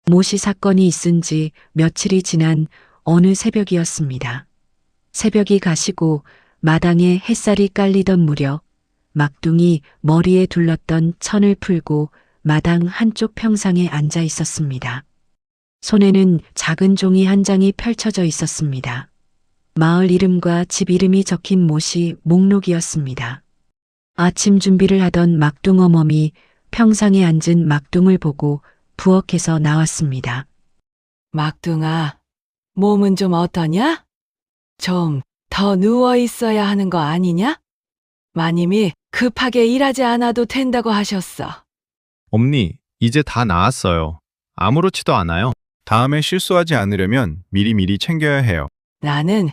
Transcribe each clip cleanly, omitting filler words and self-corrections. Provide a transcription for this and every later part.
모시 사건이 있은 지 며칠이 지난 어느 새벽이었습니다. 새벽이 가시고 마당에 햇살이 깔리던 무렵 막둥이 머리에 둘렀던 천을 풀고 마당 한쪽 평상에 앉아 있었습니다. 손에는 작은 종이 한 장이 펼쳐져 있었습니다. 마을 이름과 집 이름이 적힌 못이 목록이었습니다. 아침 준비를 하던 막둥어멈이 평상에 앉은 막둥을 보고 부엌에서 나왔습니다. 막둥아, 몸은 좀 어떠냐? 좀 더 누워 있어야 하는 거 아니냐? 마님이 급하게 일하지 않아도 된다고 하셨어. 엄니, 이제 다 나았어요. 아무렇지도 않아요. 다음에 실수하지 않으려면 미리미리 챙겨야 해요. 나는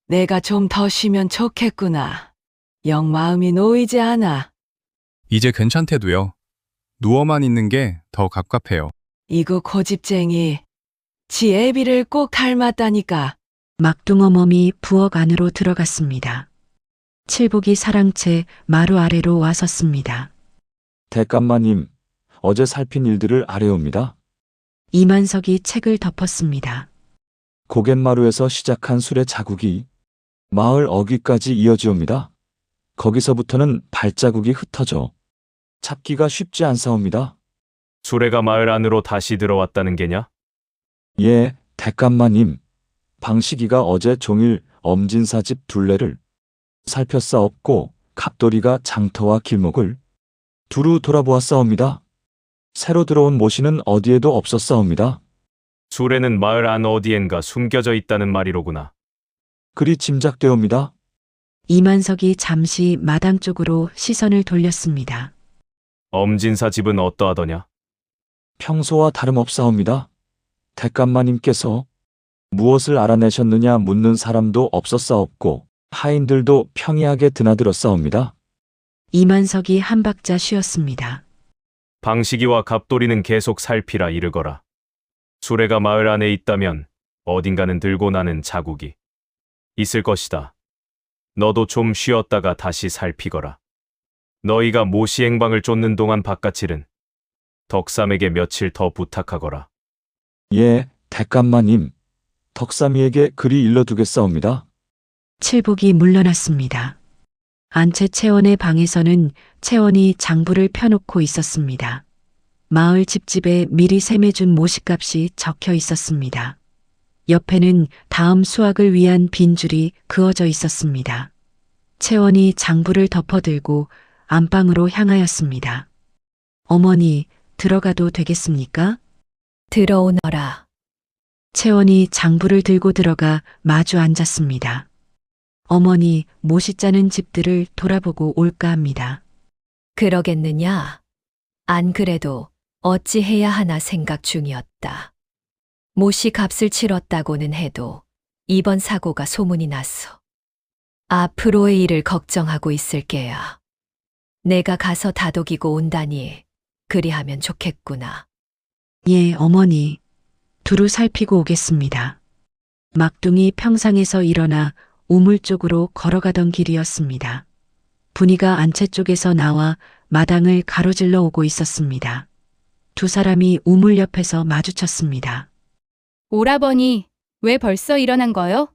내가 좀 더 쉬면 좋겠구나. 영 마음이 놓이지 않아. 이제 괜찮대도요. 누워만 있는 게 더 갑갑해요. 이구 고집쟁이. 지 애비를 꼭 닮았다니까. 막둥어멈이 부엌 안으로 들어갔습니다. 칠복이 사랑채 마루 아래로 와섰습니다. 대감마님, 어제 살핀 일들을 아뢰옵니다. 이만석이 책을 덮었습니다. 고갯마루에서 시작한 술의 자국이 마을 어귀까지 이어지옵니다. 거기서부터는 발자국이 흩어져 찾기가 쉽지 않사옵니다. 수레가 마을 안으로 다시 들어왔다는 게냐? 예, 대감마님. 방식이가 어제 종일 엄진사 집 둘레를 살폈사옵고 갑돌이가 장터와 길목을 두루 돌아보았사옵니다. 새로 들어온 모시는 어디에도 없었사옵니다. 수레는 마을 안 어디엔가 숨겨져 있다는 말이로구나. 그리 짐작되옵니다. 이만석이 잠시 마당 쪽으로 시선을 돌렸습니다. 엄진사 집은 어떠하더냐? 평소와 다름없사옵니다. 대감마님께서 무엇을 알아내셨느냐 묻는 사람도 없었사옵고 하인들도 평이하게 드나들었사옵니다. 이만석이 한 박자 쉬었습니다. 방식이와 갑돌이는 계속 살피라 이르거라. 수레가 마을 안에 있다면 어딘가는 들고 나는 자국이 있을 것이다. 너도 좀 쉬었다가 다시 살피거라. 너희가 모시 행방을 쫓는 동안 바깥일은 덕삼에게 며칠 더 부탁하거라. 예, 대감마님. 덕삼이에게 그리 일러두겠사옵니다. 칠복이 물러났습니다. 안채 채원의 방에서는 채원이 장부를 펴놓고 있었습니다. 마을 집집에 미리 셈해준 모시값이 적혀 있었습니다. 옆에는 다음 수확을 위한 빈줄이 그어져 있었습니다. 채원이 장부를 덮어들고 안방으로 향하였습니다. 어머니, 들어가도 되겠습니까? 들어오너라. 채원이 장부를 들고 들어가 마주 앉았습니다. 어머니, 모시 짜는 집들을 돌아보고 올까 합니다. 그러겠느냐? 안 그래도 어찌해야 하나 생각 중이었다. 모시 값을 치렀다고는 해도 이번 사고가 소문이 났어. 앞으로의 일을 걱정하고 있을 게야. 내가 가서 다독이고 온다니 그리하면 좋겠구나. 예, 어머니. 두루 살피고 오겠습니다. 막둥이 평상에서 일어나 우물 쪽으로 걸어가던 길이었습니다. 분이가 안채 쪽에서 나와 마당을 가로질러 오고 있었습니다. 두 사람이 우물 옆에서 마주쳤습니다. 오라버니, 왜 벌써 일어난 거요?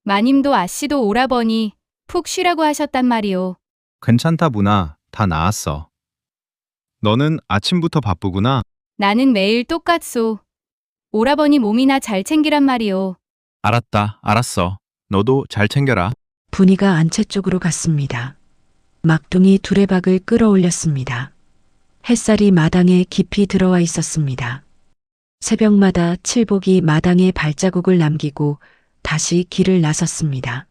마님도 아씨도 오라버니 푹 쉬라고 하셨단 말이오. 괜찮다, 문아. 다 나았어. 너는 아침부터 바쁘구나. 나는 매일 똑같소. 오라버니 몸이나 잘 챙기란 말이오. 알았어. 너도 잘 챙겨라. 분이가 안채 쪽으로 갔습니다. 막둥이 두레박을 끌어올렸습니다. 햇살이 마당에 깊이 들어와 있었습니다. 새벽마다 칠복이 마당에 발자국을 남기고 다시 길을 나섰습니다.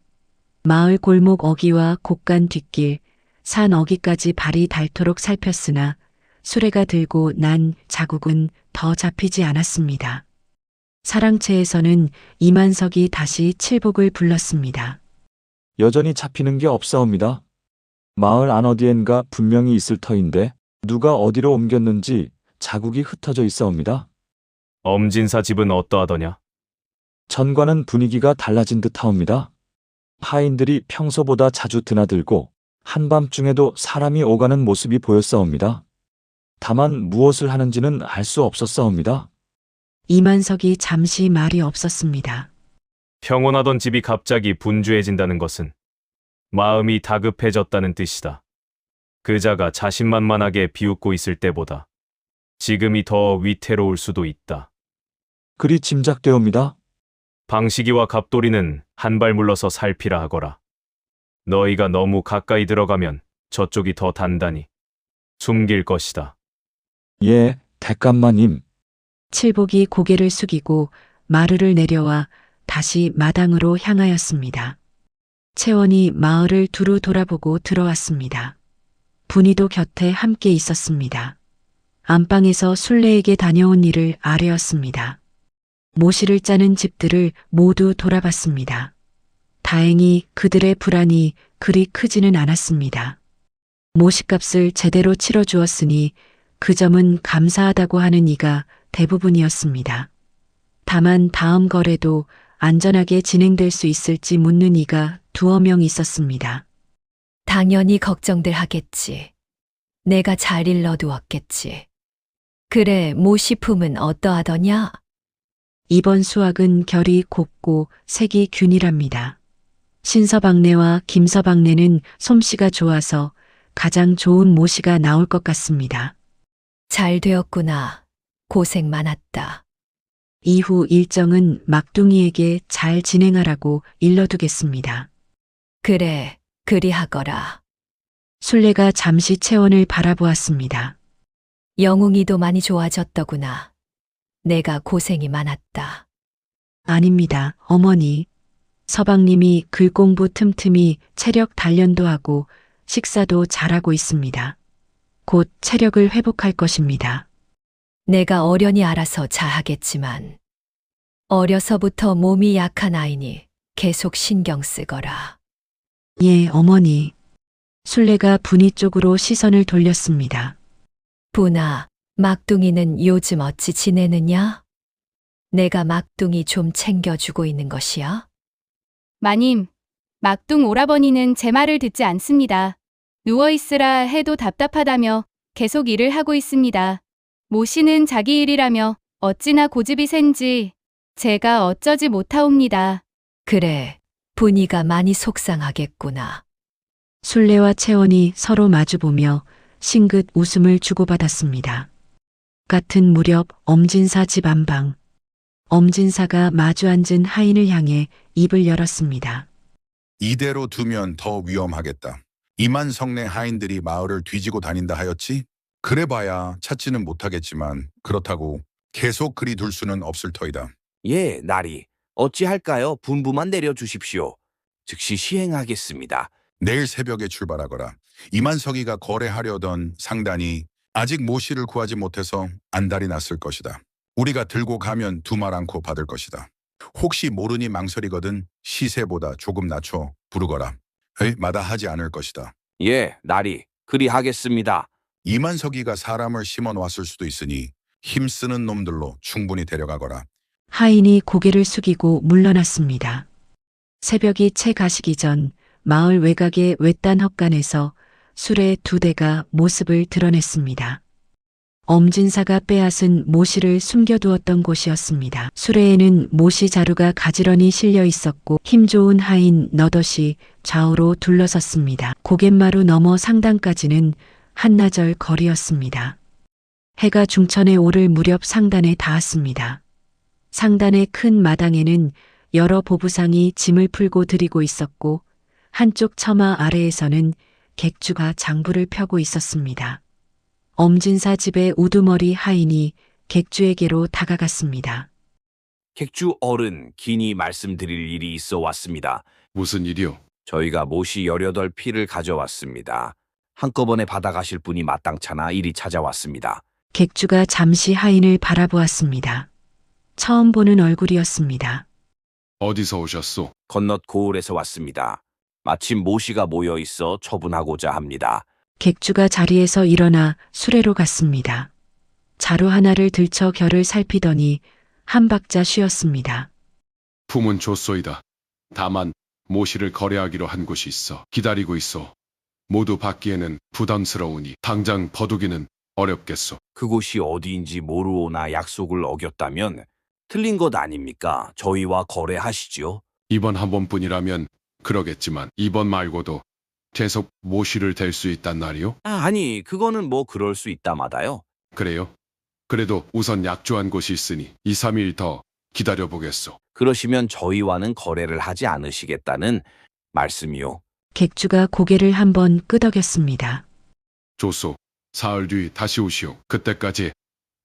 마을 골목 어귀와 곳간 뒷길, 산 어귀까지 발이 닳도록 살폈으나 수레가 들고 난 자국은 더 잡히지 않았습니다. 사랑채에서는 이만석이 다시 칠복을 불렀습니다. 여전히 잡히는 게 없사옵니다. 마을 안 어디엔가 분명히 있을 터인데 누가 어디로 옮겼는지 자국이 흩어져 있사옵니다. 엄진사 집은 어떠하더냐? 전과는 분위기가 달라진 듯하옵니다. 하인들이 평소보다 자주 드나들고 한밤중에도 사람이 오가는 모습이 보였사옵니다. 다만 무엇을 하는지는 알 수 없었사옵니다. 이만석이 잠시 말이 없었습니다. 평온하던 집이 갑자기 분주해진다는 것은 마음이 다급해졌다는 뜻이다. 그자가 자신만만하게 비웃고 있을 때보다 지금이 더 위태로울 수도 있다. 그리 짐작되옵니다. 방식이와 갑돌이는 한 발 물러서 살피라 하거라. 너희가 너무 가까이 들어가면 저쪽이 더 단단히 숨길 것이다. 예, 대감마님. 칠복이 고개를 숙이고 마루를 내려와 다시 마당으로 향하였습니다. 채원이 마을을 두루 돌아보고 들어왔습니다. 분이도 곁에 함께 있었습니다. 안방에서 순례에게 다녀온 일을 아뢰었습니다. 모시를 짜는 집들을 모두 돌아봤습니다. 다행히 그들의 불안이 그리 크지는 않았습니다. 모시값을 제대로 치러주었으니 그 점은 감사하다고 하는 이가 대부분이었습니다. 다만 다음 거래도 안전하게 진행될 수 있을지 묻는 이가 두어 명 있었습니다. 당연히 걱정들 하겠지. 내가 잘 일러두었겠지. 그래, 모시품은 어떠하더냐? 이번 수확은 결이 곱고 색이 균일합니다. 신서방네와 김서방네는 솜씨가 좋아서 가장 좋은 모시가 나올 것 같습니다. 잘 되었구나. 고생 많았다. 이후 일정은 막둥이에게 잘 진행하라고 일러두겠습니다. 그래, 그리하거라. 순례가 잠시 채원을 바라보았습니다. 영웅이도 많이 좋아졌더구나. 내가 고생이 많았다. 아닙니다, 어머니. 서방님이 글 공부 틈틈이 체력 단련도 하고 식사도 잘하고 있습니다. 곧 체력을 회복할 것입니다. 내가 어련히 알아서 잘하겠지만 어려서부터 몸이 약한 아이니 계속 신경 쓰거라. 예, 어머니. 순례가 분이 쪽으로 시선을 돌렸습니다. 분아, 막둥이는 요즘 어찌 지내느냐? 내가 막둥이 좀 챙겨주고 있는 것이야? 마님, 막둥 오라버니는 제 말을 듣지 않습니다. 누워있으라 해도 답답하다며 계속 일을 하고 있습니다. 모씨는 자기 일이라며 어찌나 고집이 센지 제가 어쩌지 못하옵니다. 그래, 분이가 많이 속상하겠구나. 순례와 채원이 서로 마주보며 싱긋 웃음을 주고받았습니다. 같은 무렵 엄진사 집 안방. 엄진사가 마주 앉은 하인을 향해 입을 열었습니다. 이대로 두면 더 위험하겠다. 이만성내 하인들이 마을을 뒤지고 다닌다 하였지? 그래봐야 찾지는 못하겠지만 그렇다고 계속 그리 둘 수는 없을 터이다. 예, 나리. 어찌할까요? 분부만 내려주십시오. 즉시 시행하겠습니다. 내일 새벽에 출발하거라. 이만석이가 거래하려던 상단이 아직 모씨를 구하지 못해서 안달이 났을 것이다. 우리가 들고 가면 두말 않고 받을 것이다. 혹시 모르니 망설이거든 시세보다 조금 낮춰 부르거라. 마다하지 않을 것이다. 예, 나리. 그리하겠습니다. 이만석이가 사람을 심어 놓았을 수도 있으니 힘쓰는 놈들로 충분히 데려가거라. 하인이 고개를 숙이고 물러났습니다. 새벽이 채 가시기 전 마을 외곽의 외딴 헛간에서 수레 2대가 모습을 드러냈습니다. 엄진사가 빼앗은 모시를 숨겨두었던 곳이었습니다. 수레에는 모시 자루가 가지런히 실려 있었고 힘 좋은 하인 너덧이 좌우로 둘러섰습니다. 고갯마루 너머 상단까지는 한나절 거리였습니다. 해가 중천에 오를 무렵 상단에 닿았습니다. 상단의 큰 마당에는 여러 보부상이 짐을 풀고 들이고 있었고 한쪽 처마 아래에서는 객주가 장부를 펴고 있었습니다. 엄진사 집의 우두머리 하인이 객주에게로 다가갔습니다. 객주 어른, 긴히 말씀드릴 일이 있어 왔습니다. 무슨 일이요? 저희가 모시 18피를 가져왔습니다. 한꺼번에 받아가실 분이 마땅찮아 이리 찾아왔습니다. 객주가 잠시 하인을 바라보았습니다. 처음 보는 얼굴이었습니다. 어디서 오셨소? 건넛 고을에서 왔습니다. 마침 모시가 모여 있어 처분하고자 합니다. 객주가 자리에서 일어나 수레로 갔습니다. 자루 하나를 들쳐 결을 살피더니 한 박자 쉬었습니다. 품은 좋소이다. 다만 모시를 거래하기로 한 곳이 있어 기다리고 있어. 모두 받기에는 부담스러우니 당장 버두기는 어렵겠소. 그곳이 어디인지 모르오나 약속을 어겼다면 틀린 것 아닙니까? 저희와 거래하시지요. 이번 한 번뿐이라면 그러겠지만 이번 말고도 계속 모시를 댈 수 있단 말이요? 아니, 그거는 뭐 그럴 수 있다마다요. 그래요? 그래도 우선 약조한 곳이 있으니 2, 3일 더 기다려보겠소. 그러시면 저희와는 거래를 하지 않으시겠다는 말씀이요. 객주가 고개를 한번 끄덕였습니다. 좋소. 사흘 뒤 다시 오시오. 그때까지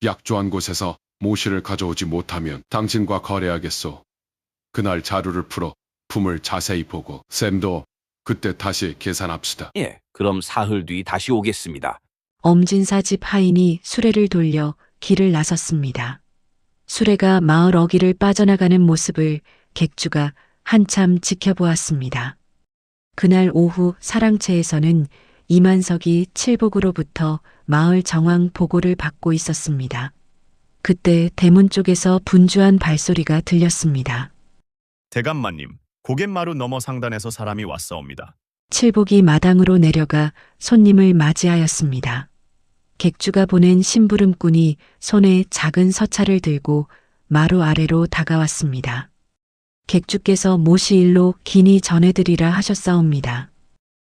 약조한 곳에서 모시를 가져오지 못하면 당신과 거래하겠소. 그날 자루를 풀어 품을 자세히 보고 쌤도 그때 다시 계산합시다. 예, 그럼 사흘 뒤 다시 오겠습니다. 엄진사 집 하인이 수레를 돌려 길을 나섰습니다. 수레가 마을 어귀를 빠져나가는 모습을 객주가 한참 지켜보았습니다. 그날 오후 사랑채에서는 이만석이 칠복으로부터 마을 정황 보고를 받고 있었습니다. 그때 대문 쪽에서 분주한 발소리가 들렸습니다. 대감마님, 고갯마루 너머 상단에서 사람이 왔사옵니다. 칠복이 마당으로 내려가 손님을 맞이하였습니다. 객주가 보낸 심부름꾼이 손에 작은 서차를 들고 마루 아래로 다가왔습니다. 객주께서 모시일로 기니 전해드리라 하셨사옵니다.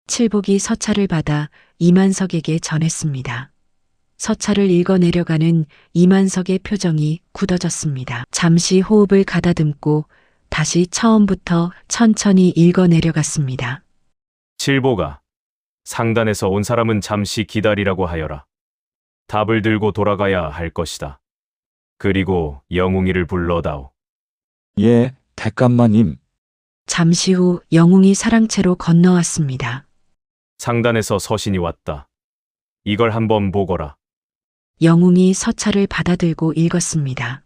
칠복이 서차를 받아 이만석에게 전했습니다. 서차를 읽어 내려가는 이만석의 표정이 굳어졌습니다. 잠시 호흡을 가다듬고 다시 처음부터 천천히 읽어 내려갔습니다. 칠보가 상단에서 온 사람은 잠시 기다리라고 하여라. 답을 들고 돌아가야 할 것이다. 그리고 영웅이를 불러다오. 예, 대감마님. 잠시 후 영웅이 사랑채로 건너왔습니다. 상단에서 서신이 왔다. 이걸 한번 보거라. 영웅이 서차를 받아들고 읽었습니다.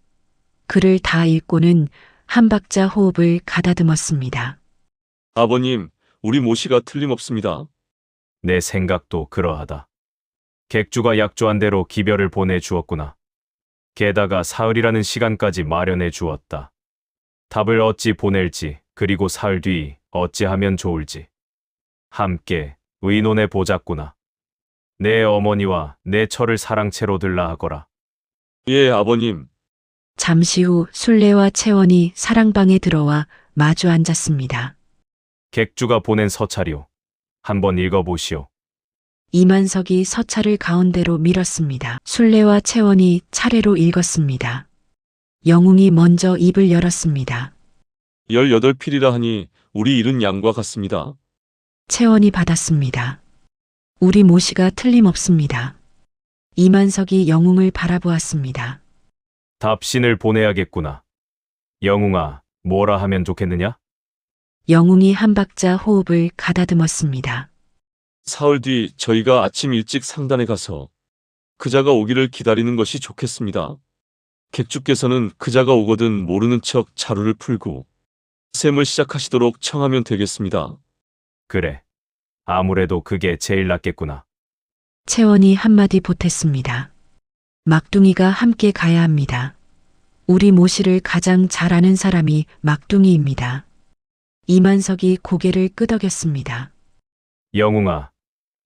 글을 다 읽고는 한 박자 호흡을 가다듬었습니다. 아버님, 우리 모시가 틀림없습니다. 내 생각도 그러하다. 객주가 약조한 대로 기별을 보내주었구나. 게다가 사흘이라는 시간까지 마련해 주었다. 답을 어찌 보낼지, 그리고 사흘 뒤 어찌하면 좋을지 함께 의논해 보자꾸나. 내 어머니와 내 처를 사랑채로 들라 하거라. 예, 아버님. 잠시 후 순례와 채원이 사랑방에 들어와 마주 앉았습니다. 객주가 보낸 서찰이오. 한번 읽어보시오. 이만석이 서차를 가운데로 밀었습니다. 순례와 채원이 차례로 읽었습니다. 영웅이 먼저 입을 열었습니다. 18필이라 하니 우리 잃은 양과 같습니다. 채원이 받았습니다. 우리 모시가 틀림없습니다. 이만석이 영웅을 바라보았습니다. 답신을 보내야겠구나. 영웅아, 뭐라 하면 좋겠느냐? 영웅이 한 박자 호흡을 가다듬었습니다. 사흘 뒤 저희가 아침 일찍 상단에 가서 그자가 오기를 기다리는 것이 좋겠습니다. 객주께서는 그자가 오거든 모르는 척 자루를 풀고 셈을 시작하시도록 청하면 되겠습니다. 그래. 아무래도 그게 제일 낫겠구나. 채원이 한마디 보탰습니다. 막둥이가 함께 가야 합니다. 우리 모시를 가장 잘 아는 사람이 막둥이입니다. 이만석이 고개를 끄덕였습니다. 영웅아,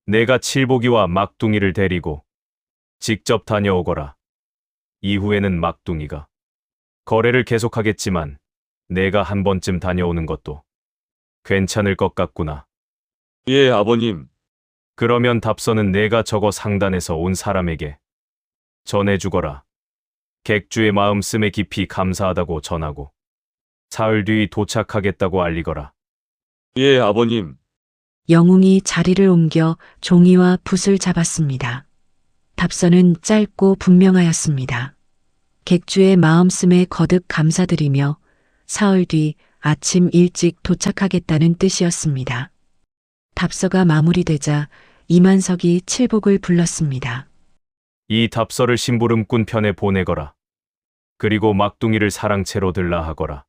내가 칠보기와 막둥이를 데리고 직접 다녀오거라. 이후에는 막둥이가 거래를 계속하겠지만 내가 한 번쯤 다녀오는 것도 괜찮을 것 같구나. 예, 아버님. 그러면 답서는 내가 저거 상단에서 온 사람에게 전해주거라. 객주의 마음씀에 깊이 감사하다고 전하고 사흘 뒤 도착하겠다고 알리거라. 예, 아버님. 영웅이 자리를 옮겨 종이와 붓을 잡았습니다. 답서는 짧고 분명하였습니다. 객주의 마음씀에 거듭 감사드리며 사흘 뒤 아침 일찍 도착하겠다는 뜻이었습니다. 답서가 마무리되자 이만석이 칠복을 불렀습니다. 이 답서를 심부름꾼 편에 보내거라. 그리고 막둥이를 사랑채로 들라 하거라.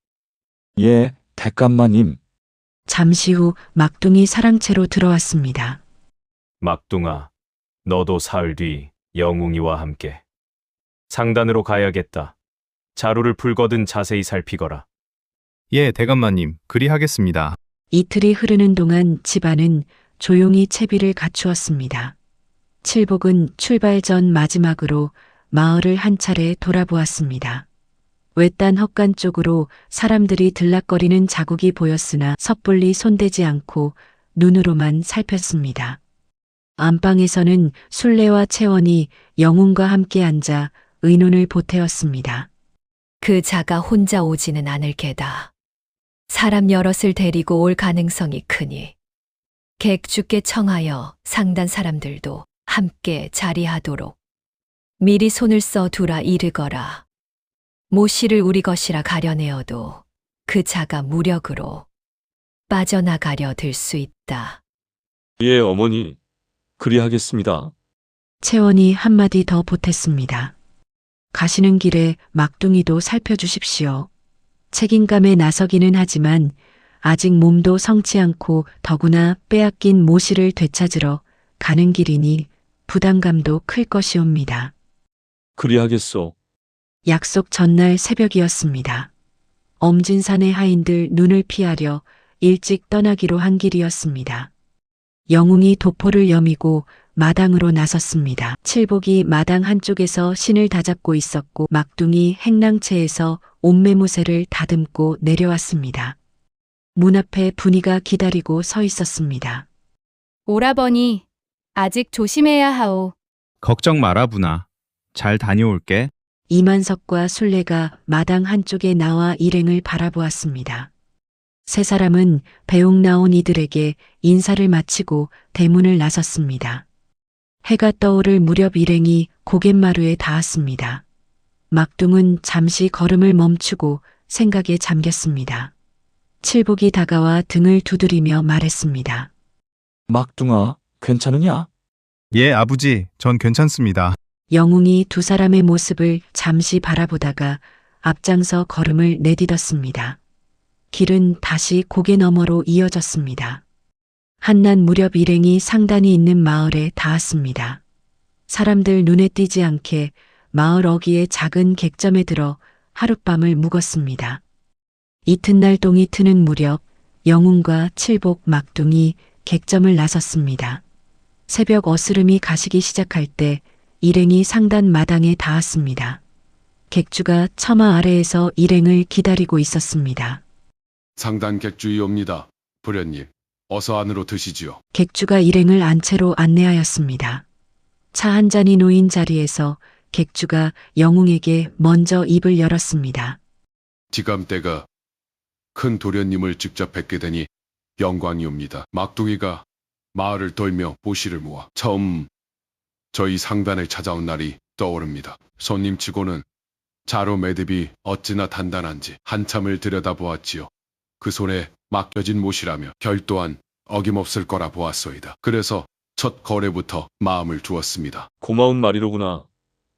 예, 대감마님. 잠시 후 막둥이 사랑채로 들어왔습니다. 막둥아, 너도 사흘 뒤 영웅이와 함께 상단으로 가야겠다. 자루를 풀거든 자세히 살피거라. 예, 대감마님, 그리하겠습니다. 이틀이 흐르는 동안 집안은 조용히 채비를 갖추었습니다. 칠복은 출발 전 마지막으로 마을을 한 차례 돌아보았습니다. 외딴 헛간 쪽으로 사람들이 들락거리는 자국이 보였으나 섣불리 손대지 않고 눈으로만 살폈습니다. 안방에서는 순례와 채원이 영웅과 함께 앉아 의논을 보태었습니다. 그 자가 혼자 오지는 않을 게다. 사람 여럿을 데리고 올 가능성이 크니 객주께 청하여 상단 사람들도 함께 자리하도록 미리 손을 써 두라 이르거라. 모씨를 우리 것이라 가려내어도 그 자가 무력으로 빠져나가려 들 수 있다. 예, 어머니. 그리하겠습니다. 채원이 한마디 더 보탰습니다. 가시는 길에 막둥이도 살펴주십시오. 책임감에 나서기는 하지만 아직 몸도 성치 않고 더구나 빼앗긴 모씨를 되찾으러 가는 길이니 부담감도 클 것이옵니다. 그리하겠소. 약속 전날 새벽이었습니다. 엄진산의 하인들 눈을 피하려 일찍 떠나기로 한 길이었습니다. 영웅이 도포를 여미고 마당으로 나섰습니다. 칠복이 마당 한쪽에서 신을 다잡고 있었고 막둥이 행랑채에서 옷매무새를 다듬고 내려왔습니다. 문 앞에 분이가 기다리고 서 있었습니다. 오라버니, 아직 조심해야 하오. 걱정 마라 분아. 잘 다녀올게. 이만석과 순례가 마당 한쪽에 나와 일행을 바라보았습니다. 세 사람은 배웅 나온 이들에게 인사를 마치고 대문을 나섰습니다. 해가 떠오를 무렵 일행이 고갯마루에 닿았습니다. 막둥은 잠시 걸음을 멈추고 생각에 잠겼습니다. 칠복이 다가와 등을 두드리며 말했습니다. 막둥아, 괜찮으냐? 예, 아버지. 전 괜찮습니다. 영웅이 두 사람의 모습을 잠시 바라보다가 앞장서 걸음을 내딛었습니다. 길은 다시 고개 너머로 이어졌습니다. 한낮 무렵 일행이 상단이 있는 마을에 닿았습니다. 사람들 눈에 띄지 않게 마을 어귀의 작은 객점에 들어 하룻밤을 묵었습니다. 이튿날 동이 트는 무렵 영웅과 칠복 막둥이 객점을 나섰습니다. 새벽 어스름이 가시기 시작할 때 일행이 상단 마당에 닿았습니다. 객주가 처마 아래에서 일행을 기다리고 있었습니다. 상단 객주이옵니다. 부련님, 어서 안으로 드시지요. 객주가 일행을 안채로 안내하였습니다. 차 한 잔이 놓인 자리에서 객주가 영웅에게 먼저 입을 열었습니다. 지감대가 큰 도련님을 직접 뵙게 되니 영광이옵니다. 막둥이가 마을을 돌며 모씨를 모아 처음 저희 상단에 찾아온 날이 떠오릅니다. 손님치고는 자루 매듭이 어찌나 단단한지 한참을 들여다보았지요. 그 손에 맡겨진 모씨라며 결 또한 어김없을 거라 보았소이다. 그래서 첫 거래부터 마음을 두었습니다. 고마운 말이로구나.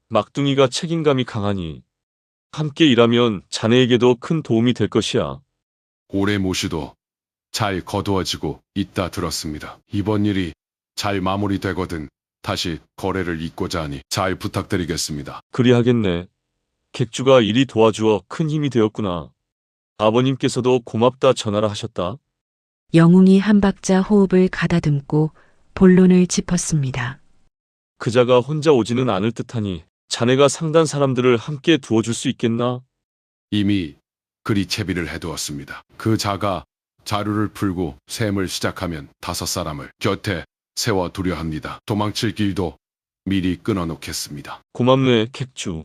막둥이가 책임감이 강하니 함께 일하면 자네에게도 큰 도움이 될 것이야. 올해 모씨도 잘 거두어지고 있다 들었습니다. 이번 일이 잘 마무리되거든 다시 거래를 잇고자 하니 잘 부탁드리겠습니다. 그리하겠네. 객주가 일이 도와주어 큰 힘이 되었구나. 아버님께서도 고맙다 전하라 하셨다. 영웅이 한 박자 호흡을 가다듬고 본론을 짚었습니다. 그자가 혼자 오지는 않을 듯하니 자네가 상단 사람들을 함께 두어줄 수 있겠나? 이미 그리 채비를 해두었습니다. 그 자가 자루를 풀고 셈을 시작하면 5사람을 곁에 세워두려 합니다. 도망칠 길도 미리 끊어놓겠습니다. 고맙네, 객주.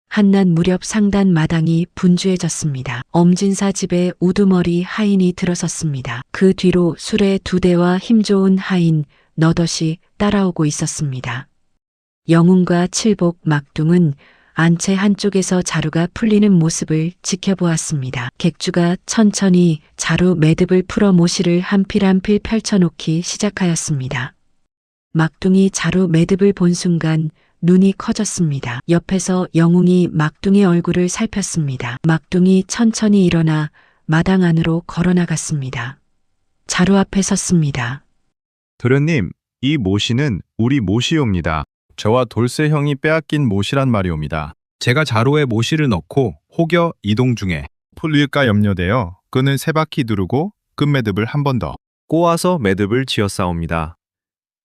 한낮 무렵 상단 마당이 분주해졌습니다. 엄진사 집에 우두머리 하인이 들어섰습니다. 그 뒤로 수레 2대와 힘 좋은 하인 너덧이 따라오고 있었습니다. 영웅과 칠복 막둥은 안채 한쪽에서 자루가 풀리는 모습을 지켜보았습니다. 객주가 천천히 자루 매듭을 풀어 모씨를 한 필 한 필 펼쳐놓기 시작하였습니다. 막둥이 자루 매듭을 본 순간 눈이 커졌습니다. 옆에서 영웅이 막둥이 얼굴을 살폈습니다. 막둥이 천천히 일어나 마당 안으로 걸어나갔습니다. 자루 앞에 섰습니다. 도련님, 이 모씨는 우리 모씨옵니다. 저와 돌쇠 형이 빼앗긴 모씨란 말이옵니다. 제가 자루에 모씨를 넣고 혹여 이동 중에 풀릴까 염려되어 끈을 3바퀴 두르고 끝매듭을 한 번 더 꼬아서 매듭을 지었사옵니다.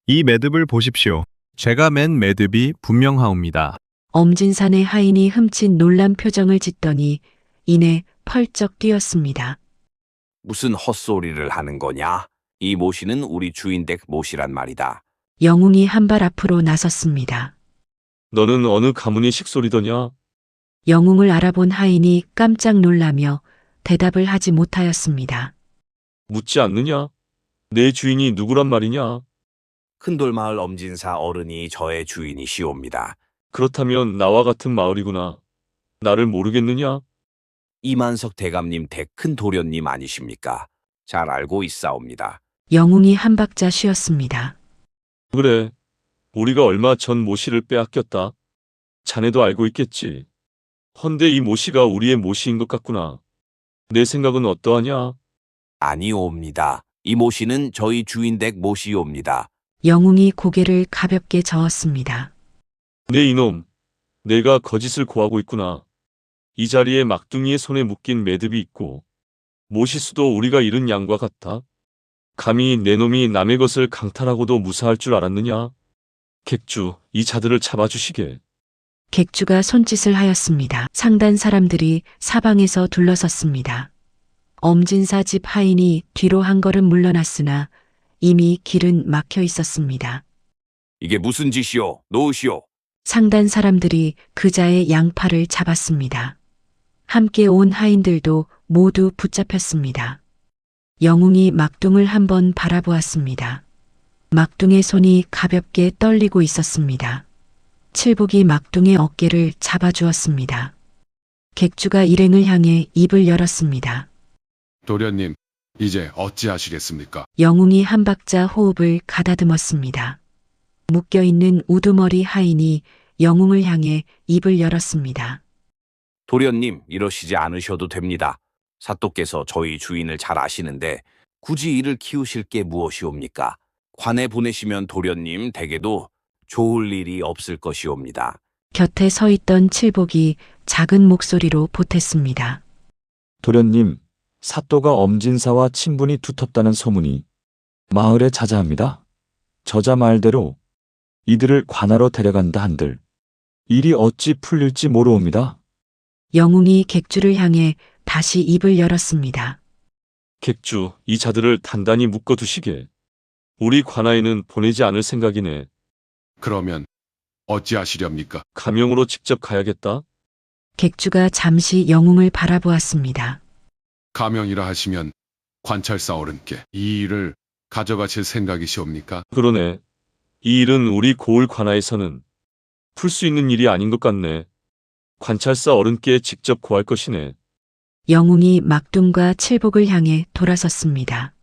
이 매듭을 보십시오. 제가 맨 매듭이 분명하옵니다. 엄진산의 하인이 흠칫 놀란 표정을 짓더니 이내 펄쩍 뛰었습니다. 무슨 헛소리를 하는 거냐? 이 모씨는 우리 주인 댁 모씨란 말이다. 영웅이 한 발 앞으로 나섰습니다. 너는 어느 가문의 식솔이더냐? 영웅을 알아본 하인이 깜짝 놀라며 대답을 하지 못하였습니다. 묻지 않느냐? 내 주인이 누구란 말이냐? 큰돌마을 엄진사 어른이 저의 주인이시옵니다. 그렇다면 나와 같은 마을이구나. 나를 모르겠느냐? 이만석 대감님 댁 큰 도련님 아니십니까? 잘 알고 있사옵니다. 영웅이 한 박자 쉬었습니다. 그래. 우리가 얼마 전 모씨를 빼앗겼다. 자네도 알고 있겠지. 헌데 이 모씨가 우리의 모씨인 것 같구나. 내 생각은 어떠하냐? 아니옵니다. 이 모씨는 저희 주인 댁 모씨옵니다. 영웅이 고개를 가볍게 저었습니다. 네 이놈. 내가 거짓을 고하고 있구나. 이 자리에 막둥이의 손에 묶인 매듭이 있고 모시수도 우리가 잃은 양과 같아. 감히 내 놈이 남의 것을 강탈하고도 무사할 줄 알았느냐? 객주, 이 자들을 잡아주시게. 객주가 손짓을 하였습니다. 상단 사람들이 사방에서 둘러섰습니다. 엄진사 집 하인이 뒤로 한 걸음 물러났으나 이미 길은 막혀 있었습니다. 이게 무슨 짓이오? 놓으시오. 상단 사람들이 그자의 양팔을 잡았습니다. 함께 온 하인들도 모두 붙잡혔습니다. 영웅이 막둥을 한번 바라보았습니다. 막둥의 손이 가볍게 떨리고 있었습니다. 칠복이 막둥의 어깨를 잡아주었습니다. 객주가 일행을 향해 입을 열었습니다. 도련님, 이제 어찌하시겠습니까? 영웅이 한 박자 호흡을 가다듬었습니다. 묶여있는 우두머리 하인이 영웅을 향해 입을 열었습니다. 도련님, 이러시지 않으셔도 됩니다. 사또께서 저희 주인을 잘 아시는데 굳이 이를 키우실 게 무엇이옵니까? 관에 보내시면 도련님 댁에도 좋을 일이 없을 것이옵니다. 곁에 서 있던 칠복이 작은 목소리로 보탰습니다. 도련님, 사또가 엄진사와 친분이 두텁다는 소문이 마을에 자자합니다. 저자 말대로 이들을 관하로 데려간다 한들 일이 어찌 풀릴지 모르옵니다. 영웅이 객주를 향해 다시 입을 열었습니다. 객주, 이 자들을 단단히 묶어두시게. 우리 관아에는 보내지 않을 생각이네. 그러면 어찌하시렵니까? 가명으로 직접 가야겠다. 객주가 잠시 영웅을 바라보았습니다. 가명이라 하시면 관찰사 어른께 이 일을 가져가실 생각이시옵니까? 그러네. 이 일은 우리 고을 관아에서는 풀 수 있는 일이 아닌 것 같네. 관찰사 어른께 직접 고할 것이네. 영웅이 막둥과 칠복을 향해 돌아섰습니다.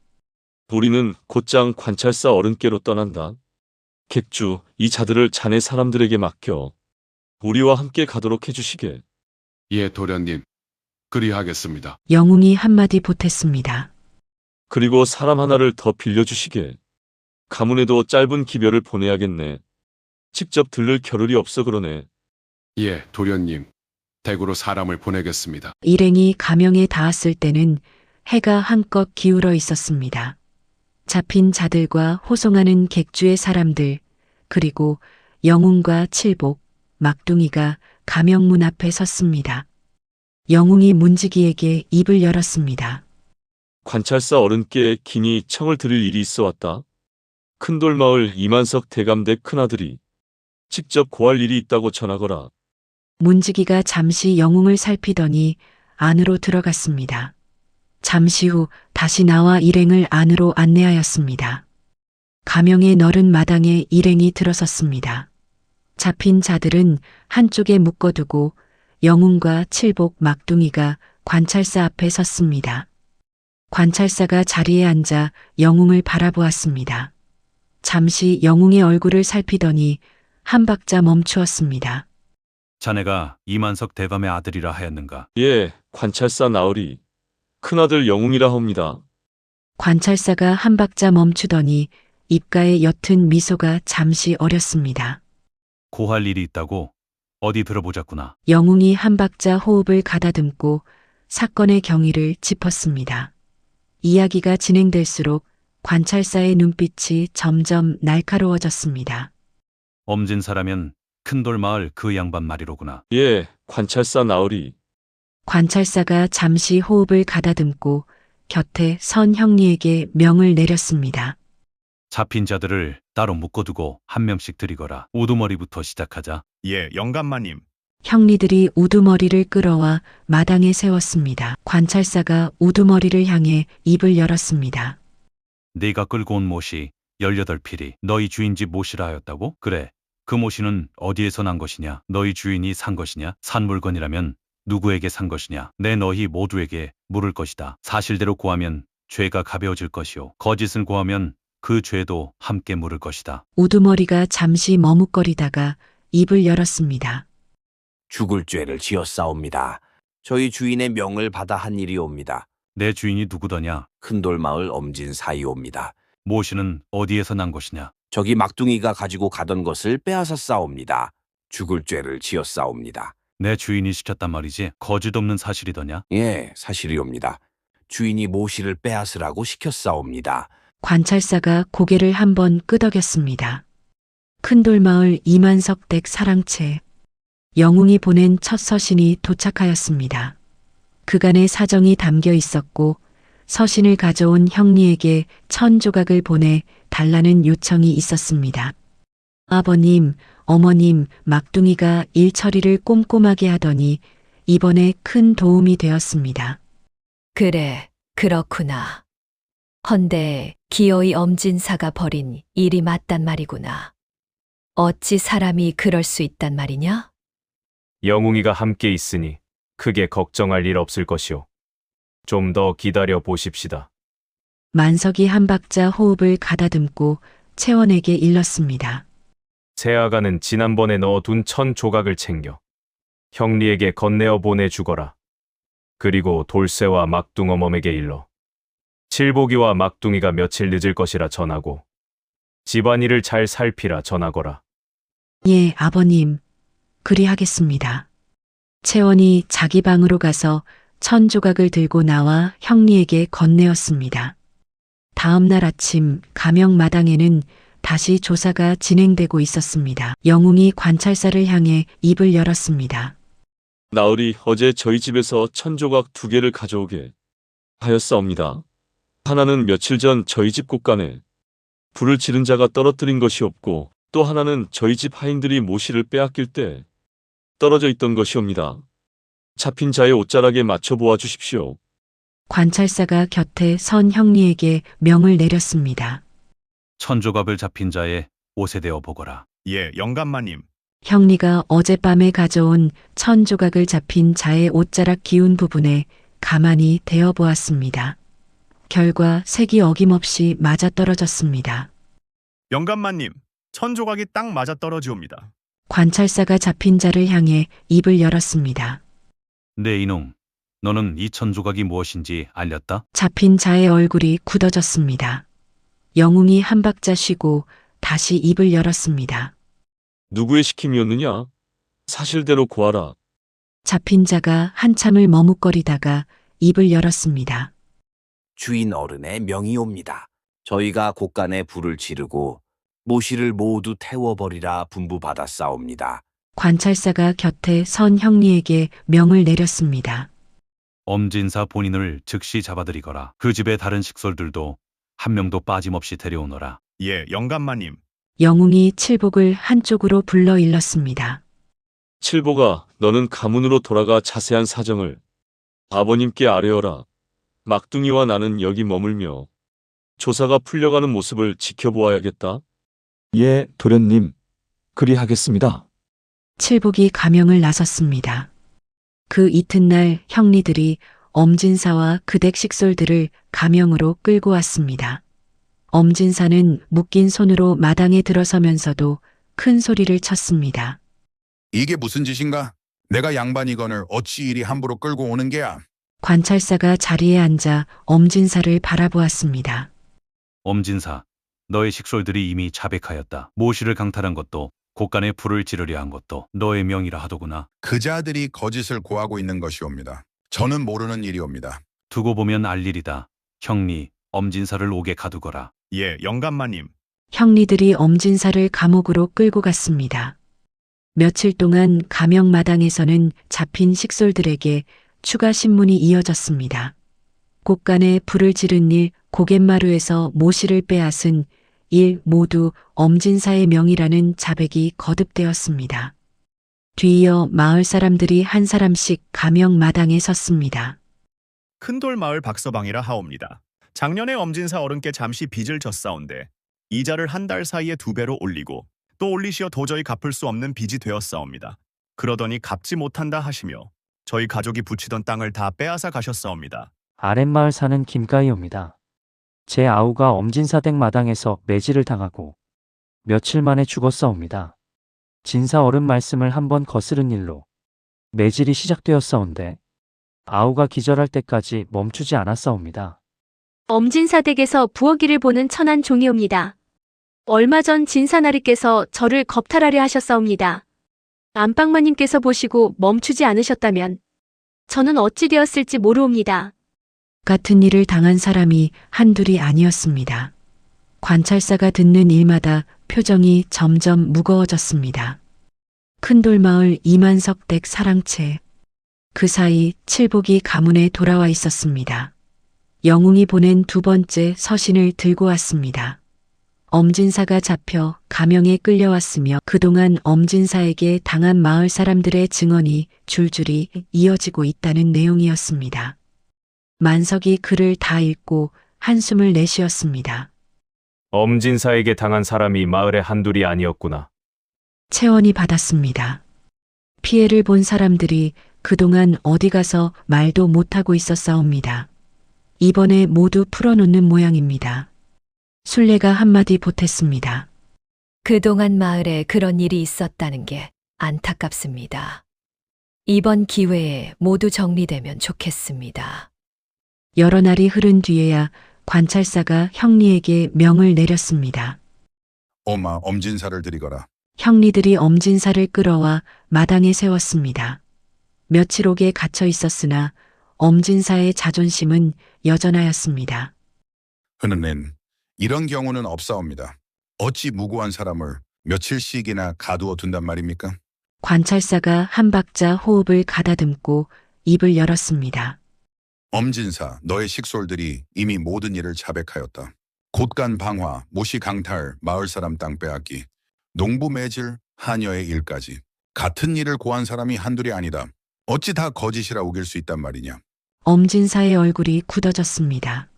우리는 곧장 관찰사 어른께로 떠난다. 객주, 이 자들을 자네 사람들에게 맡겨 우리와 함께 가도록 해주시게. 예, 도련님. 그리하겠습니다. 영웅이 한마디 보탰습니다. 그리고 사람 하나를 더 빌려주시게. 가문에도 짧은 기별을 보내야겠네. 직접 들를 겨를이 없어 그러네. 예, 도련님. 댁으로 사람을 보내겠습니다. 일행이 가명에 닿았을 때는 해가 한껏 기울어 있었습니다. 잡힌 자들과 호송하는 객주의 사람들, 그리고 영웅과 칠복, 막둥이가 가명문 앞에 섰습니다. 영웅이 문지기에게 입을 열었습니다. 관찰사 어른께 긴히 청을 드릴 일이 있어 왔다. 큰돌마을 이만석 대감댁 큰아들이 직접 고할 일이 있다고 전하거라. 문지기가 잠시 영웅을 살피더니 안으로 들어갔습니다. 잠시 후 다시 나와 일행을 안으로 안내하였습니다. 가명의 넓은 마당에 일행이 들어섰습니다. 잡힌 자들은 한쪽에 묶어두고 영웅과 칠복, 막둥이가 관찰사 앞에 섰습니다. 관찰사가 자리에 앉아 영웅을 바라보았습니다. 잠시 영웅의 얼굴을 살피더니 한 박자 멈추었습니다. 자네가 이만석 대감의 아들이라 하였는가? 예, 관찰사 나으리. 큰아들 영웅이라 합니다. 관찰사가 한 박자 멈추더니 입가에 옅은 미소가 잠시 어렸습니다. 고할 일이 있다고? 어디 들어보자꾸나. 영웅이 한 박자 호흡을 가다듬고 사건의 경위를 짚었습니다. 이야기가 진행될수록 관찰사의 눈빛이 점점 날카로워졌습니다. 엄진사라면 큰돌 마을 그 양반 말이로구나. 예, 관찰사 나으리. 관찰사가 잠시 호흡을 가다듬고 곁에 선 형리에게 명을 내렸습니다. 잡힌 자들을 따로 묶어두고 한 명씩 들이거라. 우두머리부터 시작하자. 예, 영감마님. 형리들이 우두머리를 끌어와 마당에 세웠습니다. 관찰사가 우두머리를 향해 입을 열었습니다. 네가 끌고 온 못이 18필이 너희 주인 집 못이라 하였다고? 그래. 그 못이는 어디에서 난 것이냐? 너희 주인이 산 것이냐? 산 물건이라면 누구에게 산 것이냐? 내 너희 모두에게 물을 것이다. 사실대로 고하면 죄가 가벼워질 것이요. 거짓을 고하면 그 죄도 함께 물을 것이다. 우두머리가 잠시 머뭇거리다가 입을 열었습니다. 죽을 죄를 지었사옵니다. 저희 주인의 명을 받아 한 일이옵니다. 내 주인이 누구더냐? 큰돌마을 엄진사이옵니다. 못이는 어디에서 난 것이냐? 저기 막둥이가 가지고 가던 것을 빼앗아 싸옵니다. 죽을 죄를 지었사옵니다. 내 주인이 시켰단 말이지. 거짓 없는 사실이더냐? 예, 사실이옵니다. 주인이 모시를 빼앗으라고 시켰사옵니다. 관찰사가 고개를 한번 끄덕였습니다. 큰돌마을 이만석 댁 사랑채. 영웅이 보낸 첫 서신이 도착하였습니다. 그간의 사정이 담겨 있었고 서신을 가져온 형리에게 1000조각을 보내 달라는 요청이 있었습니다. 아버님, 어머님, 막둥이가 일 처리를 꼼꼼하게 하더니 이번에 큰 도움이 되었습니다. 그래, 그렇구나. 헌데 기어이 엄진사가 벌인 일이 맞단 말이구나. 어찌 사람이 그럴 수 있단 말이냐? 영웅이가 함께 있으니 크게 걱정할 일 없을 것이오. 좀 더 기다려 보십시다. 만석이 한 박자 호흡을 가다듬고 채원에게 일렀습니다. 새아가는 지난번에 넣어둔 1000조각을 챙겨 형리에게 건네어 보내주거라. 그리고 돌쇠와 막둥어멈에게 일러 칠복이와 막둥이가 며칠 늦을 것이라 전하고 집안일을 잘 살피라 전하거라. 예, 아버님. 그리하겠습니다. 채원이 자기 방으로 가서 1000조각을 들고 나와 형리에게 건네었습니다. 다음 날 아침 가명마당에는 다시 조사가 진행되고 있었습니다. 영웅이 관찰사를 향해 입을 열었습니다. 나으리 어제 저희 집에서 1000조각 2개를 가져오게 하였사옵니다. 하나는 며칠 전 저희 집 곳간에 불을 지른 자가 떨어뜨린 것이 없고 또 하나는 저희 집 하인들이 모시를 빼앗길 때 떨어져 있던 것이옵니다. 잡힌 자의 옷자락에 맞춰 보아 주십시오. 관찰사가 곁에 선 형리에게 명을 내렸습니다. 1000조각을 잡힌 자의 옷에 대어 보거라. 예, 영감마님. 형리가 어젯밤에 가져온 1000조각을 잡힌 자의 옷자락 기운 부분에 가만히 대어 보았습니다. 결과 색이 어김없이 맞아떨어졌습니다. 영감마님, 1000조각이 딱 맞아 떨어지옵니다. 관찰사가 잡힌 자를 향해 입을 열었습니다. 네 이놈, 너는 이 1000조각이 무엇인지 알렸다? 잡힌 자의 얼굴이 굳어졌습니다. 영웅이 한 박자 쉬고 다시 입을 열었습니다. 누구의 시킴이었느냐? 사실대로 고하라. 잡힌 자가 한참을 머뭇거리다가 입을 열었습니다. 주인 어른의 명이옵니다. 저희가 곳간에 불을 지르고 모시를 모두 태워버리라 분부받았사옵니다. 관찰사가 곁에 선 형리에게 명을 내렸습니다. 엄진사 본인을 즉시 잡아들이거라. 그 집의 다른 식솔들도 한 명도 빠짐없이 데려오너라. 예, 영감마님. 영웅이 칠복을 한쪽으로 불러 일렀습니다. 칠보가 너는 가문으로 돌아가 자세한 사정을 아버님께 아뢰어라. 막둥이와 나는 여기 머물며 조사가 풀려가는 모습을 지켜보아야겠다. 예, 도련님. 그리하겠습니다. 칠복이 가명을 나섰습니다. 그 이튿날 형리들이 엄진사와 그 댁 식솔들을 가명으로 끌고 왔습니다. 엄진사는 묶인 손으로 마당에 들어서면서도 큰 소리를 쳤습니다. 이게 무슨 짓인가? 내가 양반이건을 어찌 이리 함부로 끌고 오는 게야? 관찰사가 자리에 앉아 엄진사를 바라보았습니다. 엄진사, 너의 식솔들이 이미 자백하였다. 모시를 강탈한 것도 곳간에 불을 지르려 한 것도 너의 명이라 하더구나. 그자들이 거짓을 고하고 있는 것이옵니다. 저는 모르는 일이옵니다. 두고 보면 알 일이다. 형리, 엄진사를 옥에 가두거라. 예, 영감마님. 형리들이 엄진사를 감옥으로 끌고 갔습니다. 며칠 동안 가명마당에서는 잡힌 식솔들에게 추가 신문이 이어졌습니다. 곳간에 불을 지른 일, 고갯마루에서 모씨를 빼앗은 일 모두 엄진사의 명이라는 자백이 거듭되었습니다. 뒤이어 마을 사람들이 한 사람씩 가명마당에 섰습니다. 큰돌 마을 박서방이라 하옵니다. 작년에 엄진사 어른께 잠시 빚을 졌사온데 이자를 한 달 사이에 2배로 올리고 또 올리시어 도저히 갚을 수 없는 빚이 되었사옵니다. 그러더니 갚지 못한다 하시며 저희 가족이 붙이던 땅을 다 빼앗아 가셨사옵니다. 아랫마을 사는 김가희옵니다. 제 아우가 엄진사댁 마당에서 매질을 당하고 며칠 만에 죽었사옵니다. 진사 어른 말씀을 한번 거스른 일로 매질이 시작되었사온데 아우가 기절할 때까지 멈추지 않았사옵니다. 엄진사댁에서 부엌일을 보는 천한 종이옵니다. 얼마 전 진사나리께서 저를 겁탈하려 하셨사옵니다. 안방마님께서 보시고 멈추지 않으셨다면 저는 어찌 되었을지 모르옵니다. 같은 일을 당한 사람이 한둘이 아니었습니다. 관찰사가 듣는 일마다 표정이 점점 무거워졌습니다. 큰돌마을 이만석 댁 사랑채. 그 사이 칠복이 가문에 돌아와 있었습니다. 영웅이 보낸 2번째 서신을 들고 왔습니다. 엄진사가 잡혀 가명에 끌려왔으며 그동안 엄진사에게 당한 마을 사람들의 증언이 줄줄이 이어지고 있다는 내용이었습니다. 만석이 글을 다 읽고 한숨을 내쉬었습니다. 엄진사에게 당한 사람이 마을에 한둘이 아니었구나. 채원이 받았습니다. 피해를 본 사람들이 그동안 어디 가서 말도 못하고 있었사옵니다. 이번에 모두 풀어놓는 모양입니다. 순례가 한마디 보탰습니다. 그동안 마을에 그런 일이 있었다는 게 안타깝습니다. 이번 기회에 모두 정리되면 좋겠습니다. 여러 날이 흐른 뒤에야 관찰사가 형리에게 명을 내렸습니다. 오마 엄진사를 드리거라. 형리들이 엄진사를 끌어와 마당에 세웠습니다. 며칠 옥에 갇혀 있었으나 엄진사의 자존심은 여전하였습니다. 흔은는 이런 경우는 없사옵니다. 어찌 무고한 사람을 며칠씩이나 가두어 둔단 말입니까? 관찰사가 한 박자 호흡을 가다듬고 입을 열었습니다. 엄진사, 너의 식솔들이 이미 모든 일을 자백하였다. 곳간 방화, 모시 강탈, 마을 사람 땅 빼앗기, 농부 매질, 하녀의 일까지. 같은 일을 고한 사람이 한둘이 아니다. 어찌 다 거짓이라 우길 수 있단 말이냐. 엄진사의 얼굴이 굳어졌습니다.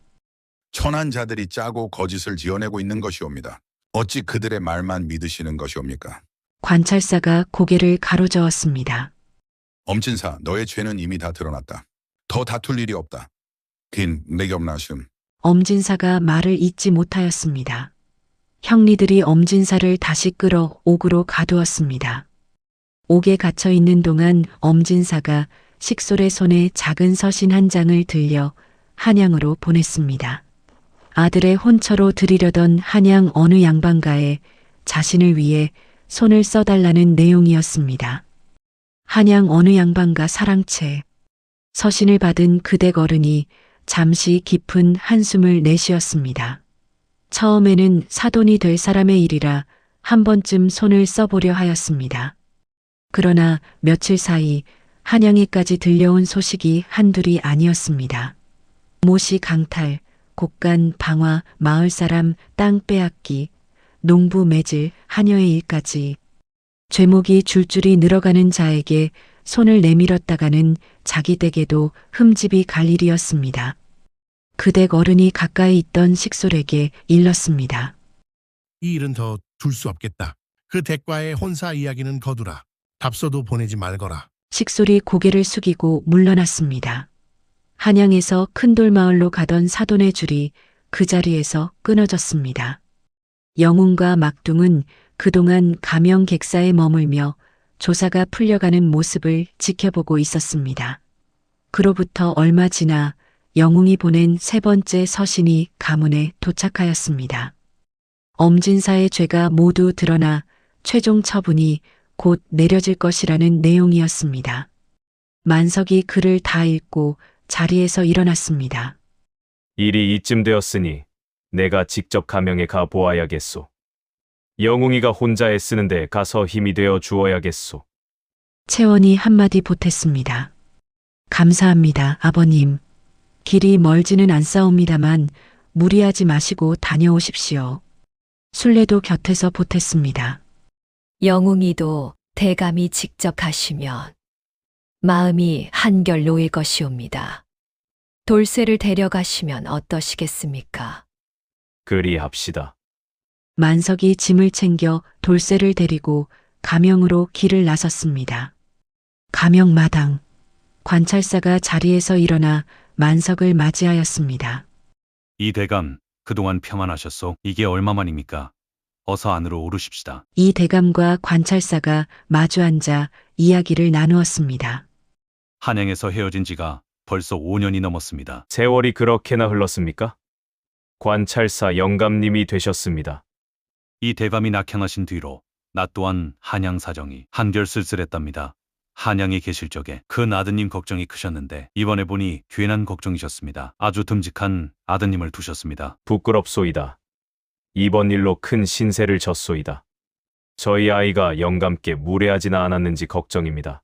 천한 자들이 짜고 거짓을 지어내고 있는 것이옵니다. 어찌 그들의 말만 믿으시는 것이옵니까? 관찰사가 고개를 가로저었습니다. 엄진사, 너의 죄는 이미 다 드러났다. 더 다툴 일이 없다. 긴 내겸나심. 엄진사가 말을 잇지 못하였습니다. 형리들이 엄진사를 다시 끌어 옥으로 가두었습니다. 옥에 갇혀 있는 동안 엄진사가 식솔의 손에 작은 서신 한 장을 들려 한양으로 보냈습니다. 아들의 혼처로 드리려던 한양 어느 양반가에 자신을 위해 손을 써달라는 내용이었습니다. 한양 어느 양반가 사랑채. 서신을 받은 그댁 어른이 잠시 깊은 한숨을 내쉬었습니다. 처음에는 사돈이 될 사람의 일이라 한 번쯤 손을 써보려 하였습니다. 그러나 며칠 사이 한양에까지 들려온 소식이 한둘이 아니었습니다. 모시 강탈, 곳간 방화, 마을 사람 땅 빼앗기, 농부 매질, 하녀의 일까지 죄목이 줄줄이 늘어가는 자에게 손을 내밀었다가는 자기 댁에도 흠집이 갈 일이었습니다. 그 댁 어른이 가까이 있던 식솔에게 일렀습니다. 이 일은 더 둘 수 없겠다. 그 댁과의 혼사 이야기는 거두라. 답서도 보내지 말거라. 식솔이 고개를 숙이고 물러났습니다. 한양에서 큰돌마을로 가던 사돈의 줄이 그 자리에서 끊어졌습니다. 영웅과 막둥은 그동안 가명객사에 머물며 조사가 풀려가는 모습을 지켜보고 있었습니다. 그로부터 얼마 지나 영웅이 보낸 3번째 서신이 가문에 도착하였습니다. 엄진사의 죄가 모두 드러나 최종 처분이 곧 내려질 것이라는 내용이었습니다. 만석이 글을 다 읽고 자리에서 일어났습니다. 일이 이쯤 되었으니 내가 직접 가명에 가 보아야겠소. 영웅이가 혼자 애쓰는데 가서 힘이 되어 주어야겠소. 채원이 한마디 보탰습니다. 감사합니다, 아버님. 길이 멀지는 않사옵니다만 무리하지 마시고 다녀오십시오. 순례도 곁에서 보탰습니다. 영웅이도 대감이 직접 가시면 마음이 한결 놓일 것이옵니다. 돌쇠를 데려가시면 어떠시겠습니까? 그리합시다. 만석이 짐을 챙겨 돌쇠를 데리고 가명으로 길을 나섰습니다. 가명 마당. 관찰사가 자리에서 일어나 만석을 맞이하였습니다. 이 대감, 그동안 평안하셨소? 이게 얼마만입니까? 어서 안으로 오르십시다. 이 대감과 관찰사가 마주 앉아 이야기를 나누었습니다. 한양에서 헤어진 지가 벌써 5년이 넘었습니다. 세월이 그렇게나 흘렀습니까? 관찰사 영감님이 되셨습니다. 이 대감이 낙향하신 뒤로 나 또한 한양 사정이 한결 쓸쓸했답니다. 한양에 계실 적에 큰 아드님 걱정이 크셨는데 이번에 보니 괜한 걱정이셨습니다. 아주 듬직한 아드님을 두셨습니다. 부끄럽소이다. 이번 일로 큰 신세를 졌소이다. 저희 아이가 영감께 무례하지나 않았는지 걱정입니다.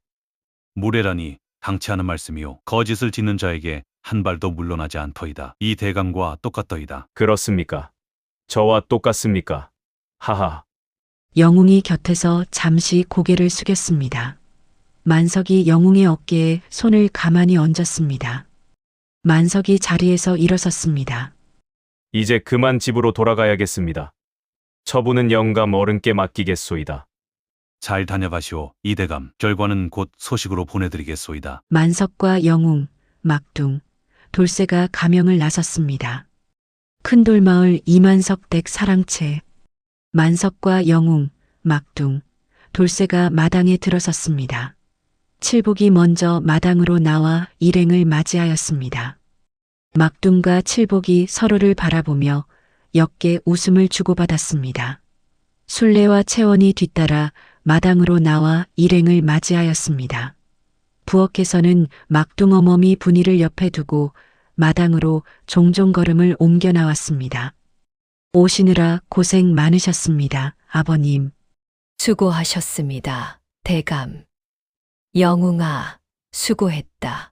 무례라니 당치하는 말씀이요. 거짓을 짓는 자에게 한 발도 물러나지 않더이다. 이 대감과 똑같더이다. 그렇습니까? 저와 똑같습니까? 하하. 영웅이 곁에서 잠시 고개를 숙였습니다. 만석이 영웅의 어깨에 손을 가만히 얹었습니다. 만석이 자리에서 일어섰습니다. 이제 그만 집으로 돌아가야겠습니다. 처부는 영감 어른께 맡기겠소이다. 잘 다녀가시오. 이 대감, 결과는 곧 소식으로 보내드리겠소이다. 만석과 영웅, 막둥, 돌쇠가 가명을 나섰습니다. 큰돌마을 이만석 댁 사랑채. 만석과 영웅, 막둥, 돌쇠가 마당에 들어섰습니다. 칠복이 먼저 마당으로 나와 일행을 맞이하였습니다. 막둥과 칠복이 서로를 바라보며 옅게 웃음을 주고받았습니다. 순례와 채원이 뒤따라 마당으로 나와 일행을 맞이하였습니다. 부엌에서는 막둥 어머니 분이를 옆에 두고 마당으로 종종 걸음을 옮겨 나왔습니다. 오시느라 고생 많으셨습니다, 아버님. 수고하셨습니다, 대감. 영웅아, 수고했다.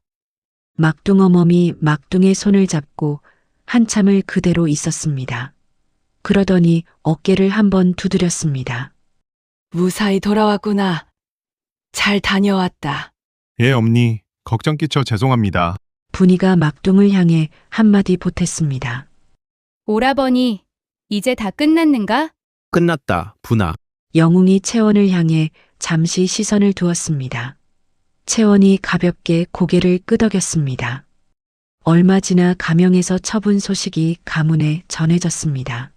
막둥 어머니 막둥의 손을 잡고 한참을 그대로 있었습니다. 그러더니 어깨를 한번 두드렸습니다. 무사히 돌아왔구나. 잘 다녀왔다. 예, 엄니. 걱정 끼쳐 죄송합니다. 분이가 막둥을 향해 한마디 보탰습니다. 오라버니, 이제 다 끝났는가? 끝났다, 분아. 영웅이 채원을 향해 잠시 시선을 두었습니다. 채원이 가볍게 고개를 끄덕였습니다. 얼마 지나 가명에서 처분 소식이 가문에 전해졌습니다.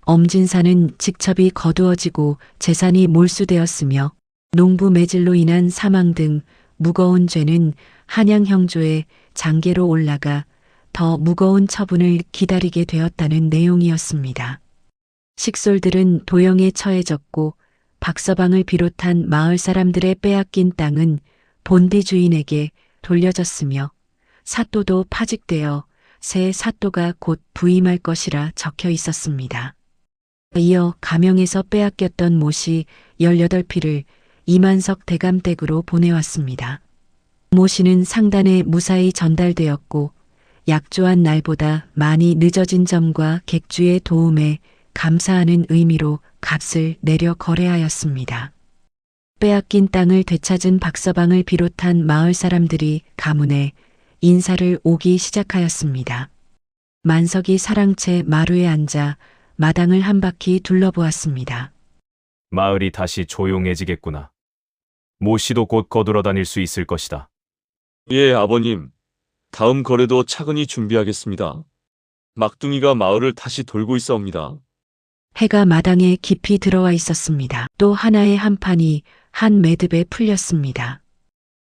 엄진사는 직첩이 거두어지고 재산이 몰수되었으며 농부 매질로 인한 사망 등 무거운 죄는 한양 형조의 장계로 올라가 더 무거운 처분을 기다리게 되었다는 내용이었습니다. 식솔들은 도형에 처해졌고 박서방을 비롯한 마을 사람들의 빼앗긴 땅은 본디 주인에게 돌려졌으며 사또도 파직되어 새 사또가 곧 부임할 것이라 적혀 있었습니다. 이어 가명에서 빼앗겼던 못이 18피를 이만석 대감댁으로 보내왔습니다. 모씨는 상단에 무사히 전달되었고 약조한 날보다 많이 늦어진 점과 객주의 도움에 감사하는 의미로 값을 내려 거래하였습니다. 빼앗긴 땅을 되찾은 박서방을 비롯한 마을 사람들이 가문에 인사를 오기 시작하였습니다. 만석이 사랑채 마루에 앉아 마당을 한 바퀴 둘러보았습니다. 마을이 다시 조용해지겠구나. 모씨도 곧 거두러 다닐 수 있을 것이다. 예, 아버님. 다음 거래도 차근히 준비하겠습니다. 막둥이가 마을을 다시 돌고 있사옵니다. 해가 마당에 깊이 들어와 있었습니다. 또 하나의 한판이 한 매듭에 풀렸습니다.